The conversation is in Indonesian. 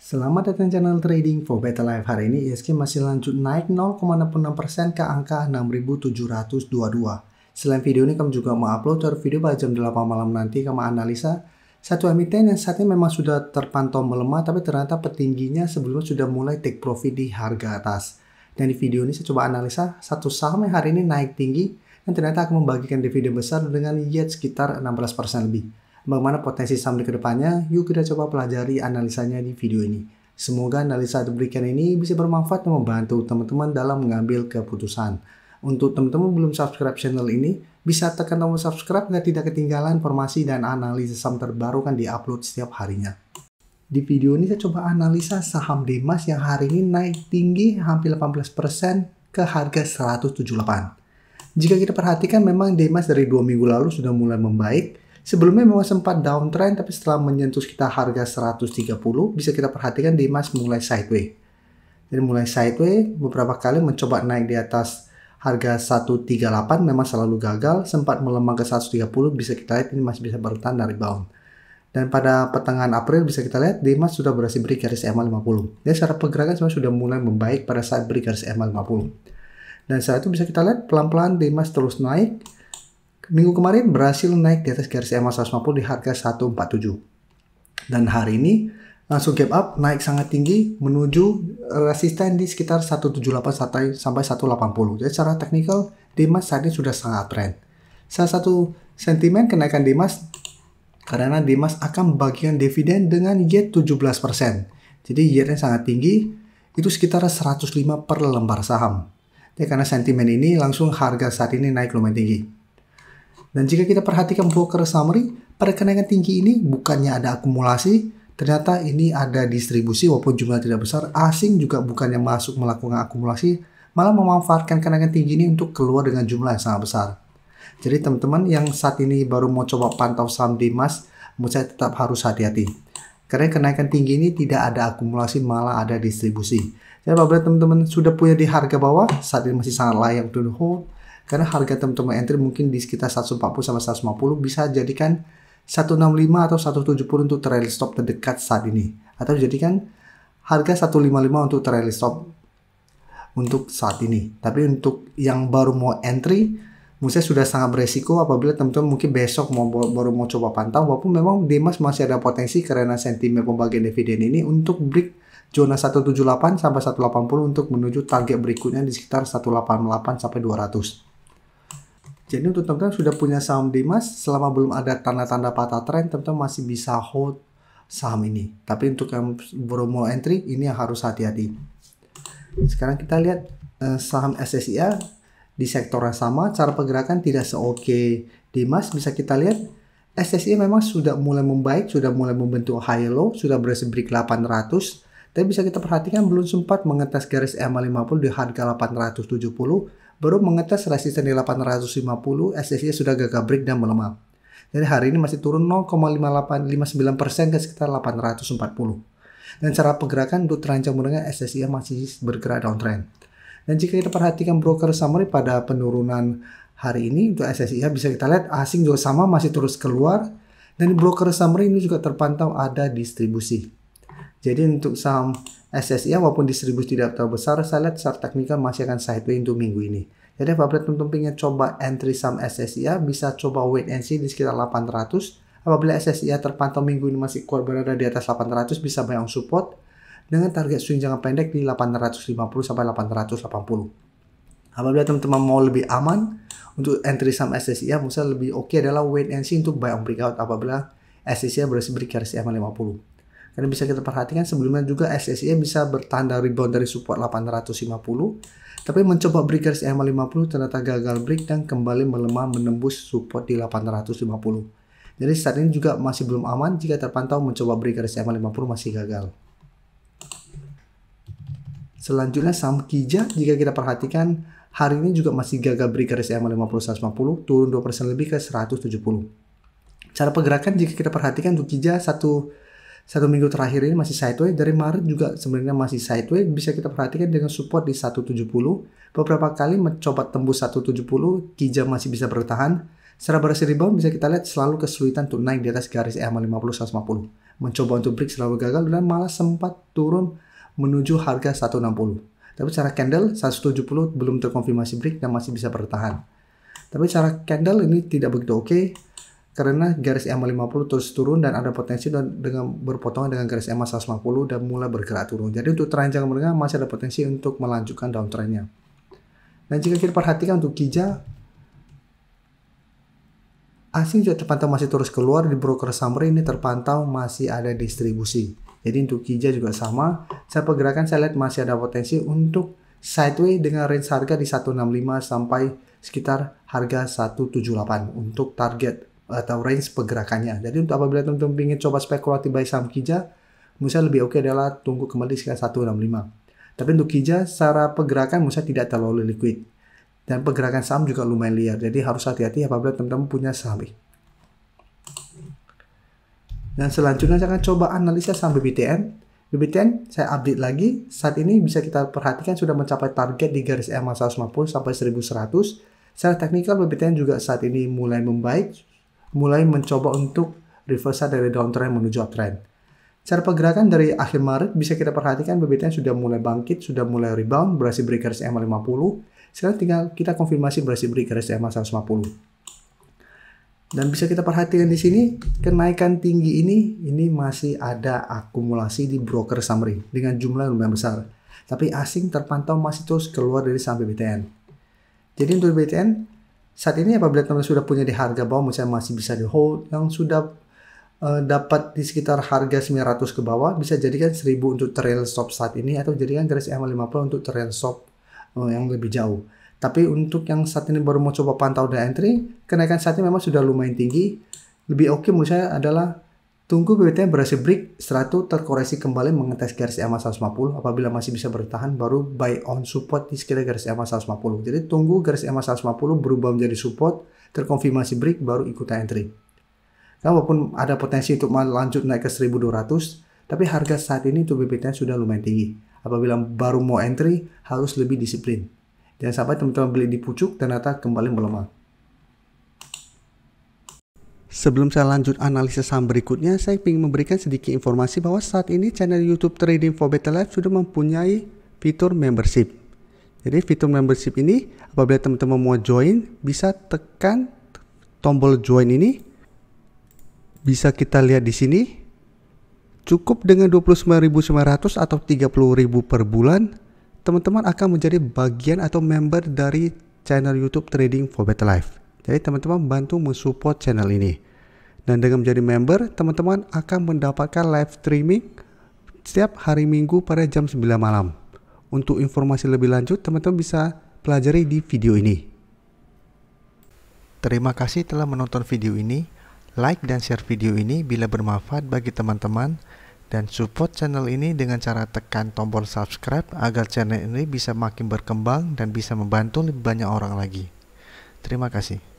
Selamat datang channel Trading for Better Life. Hari ini ISG masih lanjut naik 0,66% ke angka 6.722. Selain video ini kami juga mau upload video pada jam 8 malam nanti kami analisa satu emiten yang saat ini memang sudah terpantau melemah, tapi ternyata petingginya sebelumnya sudah mulai take profit di harga atas. Dan di video ini saya coba analisa satu saham yang hari ini naik tinggi dan ternyata akan membagikan dividen besar dengan yield sekitar 16% lebih. Bagaimana potensi saham di kedepannya? Yuk kita coba pelajari analisanya di video ini. Semoga analisa diberikan ini bisa bermanfaat dan membantu teman-teman dalam mengambil keputusan. Untuk teman-teman belum subscribe channel ini, bisa tekan tombol subscribe agar tidak ketinggalan informasi dan analisis saham terbaru kan diupload setiap harinya. Di video ini saya coba analisa saham Demas yang hari ini naik tinggi hampir 18% ke harga 178. Jika kita perhatikan memang Demas dari 2 minggu lalu sudah mulai membaik. Sebelumnya memang sempat downtrend, tapi setelah menyentuh sekitar harga 130, bisa kita perhatikan Demas mulai sideways. Jadi mulai sideways, beberapa kali mencoba naik di atas harga 138, memang selalu gagal, sempat melemah ke 130, bisa kita lihat ini masih bisa bertahan dari rebound. Dan pada pertengahan April bisa kita lihat Demas sudah berhasil beri garis EMA 50. Jadi secara pergerakan sudah mulai membaik pada saat beri garis EMA 50. Dan saat itu bisa kita lihat pelan-pelan Demas terus naik. Minggu kemarin berhasil naik di atas garis EMA 150 di harga 147. Dan hari ini langsung gap up naik sangat tinggi menuju resisten di sekitar 178 sampai 180. Jadi secara teknikal Demas saat ini sudah sangat trend. Salah satu sentimen kenaikan Demas karena Demas akan membagikan dividen dengan yield 17%. Jadi yieldnya sangat tinggi, itu sekitar 105 per lembar saham. Jadi karena sentimen ini langsung harga saat ini naik lumayan tinggi. Dan jika kita perhatikan broker summary, pada kenaikan tinggi ini bukannya ada akumulasi, ternyata ini ada distribusi walaupun jumlah tidak besar. Asing juga bukannya masuk melakukan akumulasi, malah memanfaatkan kenaikan tinggi ini untuk keluar dengan jumlah yang sangat besar. Jadi teman-teman yang saat ini baru mau coba pantau saham Demas, menurut saya tetap harus hati-hati. Karena kenaikan tinggi ini tidak ada akumulasi, malah ada distribusi. Jadi apabila teman-teman sudah punya di harga bawah, saat ini masih sangat layak untuk hold. Karena harga teman-teman entry mungkin di sekitar 140 sampai 150 bisa jadikan 165 atau 170 untuk trailing stop terdekat saat ini. Atau jadikan harga 155 untuk trailing stop untuk saat ini. Tapi untuk yang baru mau entry, menurut saya sudah sangat beresiko apabila teman-teman mungkin besok baru mau coba pantau. Walaupun memang Demas masih ada potensi karena sentimen pembagian dividen ini untuk break zona 178 sampai 180 untuk menuju target berikutnya di sekitar 188 sampai 200. Jadi untuk teman-teman sudah punya saham Demas, selama belum ada tanda-tanda patah tren, teman-teman masih bisa hold saham ini. Tapi untuk yang baru mau entry, ini harus hati-hati. Sekarang kita lihat saham SSIA di sektor yang sama, cara pergerakan tidak seoke Demas. Bisa kita lihat SSIA memang sudah mulai membaik, sudah mulai membentuk high low, sudah berhasil break 800. Tapi bisa kita perhatikan belum sempat mengetes garis EMA 50 di harga 870. Baru mengetes resisten di 850, SSI sudah gagal break dan melemah. Jadi hari ini masih turun 0,5859% ke sekitar 840. Dan cara pergerakan untuk terancam menengah SSI masih bergerak downtrend. Dan jika kita perhatikan broker summary pada penurunan hari ini untuk SSI bisa kita lihat asing juga sama masih terus keluar. Dan broker summary ini juga terpantau ada distribusi. Jadi untuk saham SSI walaupun distribusi tidak terlalu besar, saya lihat secara teknikal masih akan sideways untuk minggu ini. Jadi apabila teman-teman ingin coba entry saham SSI bisa coba wait and see di sekitar 800. Apabila SSI terpantau minggu ini masih kuat berada di atas 800, bisa bayang support dengan target swing jangka pendek di 850 sampai 880. Apabila teman-teman mau lebih aman untuk entry saham SSI, misalnya lebih oke adalah wait and see untuk buy on breakout apabila SSI berhasil beri garis EMA 50. Karena bisa kita perhatikan sebelumnya juga SSI bisa bertahan dari rebound dari support 850. Tapi mencoba break garis EMA 50 ternyata gagal break dan kembali melemah menembus support di 850. Jadi saat ini juga masih belum aman jika terpantau mencoba break garis EMA 50 masih gagal. Selanjutnya saham Kija, jika kita perhatikan hari ini juga masih gagal break garis EMA 50 150, turun 2% lebih ke 170. Cara pergerakan jika kita perhatikan untuk Kija satu minggu terakhir ini masih sideways, dari Maret juga sebenarnya masih sideways, bisa kita perhatikan dengan support di 170. Beberapa kali mencoba tembus 170, Kija masih bisa bertahan. Secara berhasil rebound bisa kita lihat selalu kesulitan untuk naik di atas garis EMA 50 150. mencoba untuk break selalu gagal dan malah sempat turun menuju harga 160. Tapi cara candle 170 belum terkonfirmasi break dan masih bisa bertahan. Tapi cara candle ini tidak begitu oke karena garis EMA 50 terus turun dan ada potensi dengan berpotongan dengan garis EMA 150 dan mulai bergerak turun. Jadi untuk tren jangka menengah masih ada potensi untuk melanjutkan downtrendnya. Dan jika kita perhatikan untuk KIJA, asing juga terpantau masih terus keluar di broker summary ini terpantau masih ada distribusi. Jadi untuk KIJA juga sama. Saya pergerakan saya lihat masih ada potensi untuk sideways dengan range harga di 165 sampai sekitar harga 178 untuk target atau range pergerakannya. Jadi untuk apabila teman-teman ingin coba spekulatif buy saham KIJA, menurut saya lebih oke adalah tunggu kembali sekitar 165. Tapi untuk KIJA secara pergerakan menurut saya tidak terlalu liquid. Dan pergerakan saham juga lumayan liar. Jadi harus hati-hati apabila teman-teman punya saham. Dan selanjutnya saya akan coba analisa saham BBTN. BBTN saya update lagi. Saat ini bisa kita perhatikan sudah mencapai target di garis EMA 150 sampai 1100. Secara teknikal BBTN juga saat ini mulai membaik. Mulai mencoba untuk reversal dari downtrend menuju uptrend. Cara pergerakan dari akhir Maret bisa kita perhatikan BBTN sudah mulai bangkit, sudah mulai rebound, berhasil break garis EMA 50. Sekarang tinggal kita konfirmasi berhasil break garis EMA 150. Dan bisa kita perhatikan di sini kenaikan tinggi ini masih ada akumulasi di broker summary dengan jumlah yang lumayan besar. Tapi asing terpantau masih terus keluar dari saham BBTN. Jadi untuk BBTN saat ini apabila teman sudah punya di harga bawah, misalnya masih bisa di hold, yang sudah dapat di sekitar harga 900 ke bawah, bisa jadikan 1000 untuk trail stop saat ini atau jadikan garis EMA 50 untuk trail stop yang lebih jauh. Tapi untuk yang saat ini baru mau coba pantau dan entry, kenaikan saat ini memang sudah lumayan tinggi. Lebih oke menurut saya adalah tunggu BBTN berhasil break setelah itu terkoreksi kembali mengetes garis EMA 150. Apabila masih bisa bertahan baru buy on support di sekitar garis EMA 150. Jadi tunggu garis EMA 150 berubah menjadi support, terkonfirmasi break baru ikutan entry. Nah, walaupun ada potensi untuk lanjut naik ke 1200, tapi harga saat ini untuk BBTN sudah lumayan tinggi. Apabila baru mau entry harus lebih disiplin. Jangan sampai teman-teman beli di pucuk dan ternyata kembali melemah. Sebelum saya lanjut analisis saham berikutnya, saya ingin memberikan sedikit informasi bahwa saat ini channel YouTube Trading for Better Life sudah mempunyai fitur membership. Jadi fitur membership ini apabila teman-teman mau join, bisa tekan tombol join ini. Bisa kita lihat di sini. Cukup dengan 29.900 atau 30.000 per bulan, teman-teman akan menjadi bagian atau member dari channel YouTube Trading for Better Life. Jadi teman-teman bantu mensupport channel ini. Dan dengan menjadi member, teman-teman akan mendapatkan live streaming setiap hari Minggu pada jam 9 malam. Untuk informasi lebih lanjut, teman-teman bisa pelajari di video ini. Terima kasih telah menonton video ini. Like dan share video ini bila bermanfaat bagi teman-teman. Dan support channel ini dengan cara tekan tombol subscribe agar channel ini bisa makin berkembang dan bisa membantu lebih banyak orang lagi. Terima kasih.